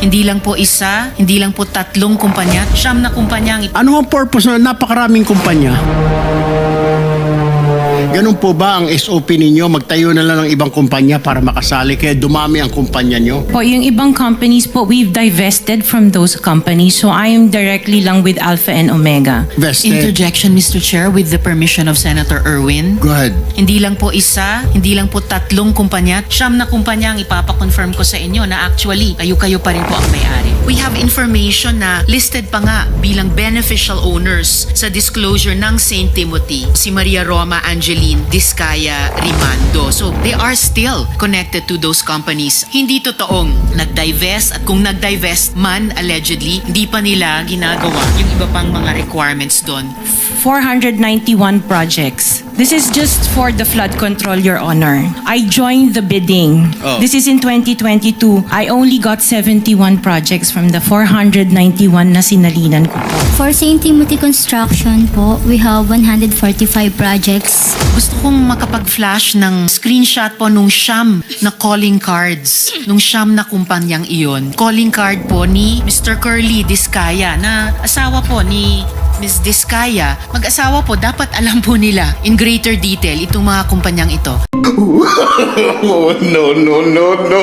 Hindi lang po isa, hindi lang po tatlong kumpanya, siyam na kumpanya ang Ano ang purpose na napakaraming kumpanya? Ganun po ba ang SOP ninyo? Magtayo na lang ng ibang kumpanya para makasali kaya dumami ang kumpanya nyo? Po, yung ibang companies po, we've divested from those companies. So I am directly lang with Alpha and Omega. Vested. interjection, Mr. Chair, with the permission of Senator Erwin. Go ahead. Hindi lang po isa, hindi lang po tatlong kumpanya, siyam na kumpanya ang ipapakonfirm ko sa inyo na actually kayo-kayo pa rin po ang may-ari. We have information na listed pa nga bilang beneficial owners sa disclosure ng St. Timothy, si Maria Roma Angeline Discaya Rimando. So they are still connected to those companies. Hindi totoong nag-divest at kung nag-divest man allegedly, hindi pa nila ginagawa yung iba pang mga requirements doon. 491 projects. This is just for the flood control, Your Honor. I joined the bidding. Oh. This is in 2022. I only got 71 projects from the 491 na sinalinan ko po. For St. Timothy Construction po, we have 145 projects. Gusto kong makapag-flash ng screenshot po nung siyam na calling cards, nung siyam na kumpanyang iyon. Calling card po ni Mr. Curly Discaya na asawa po ni Ms. Discaya. Mag-asawa po, dapat alam po nila in greater detail itong mga kumpanyang ito. Oh, no, no, no, no.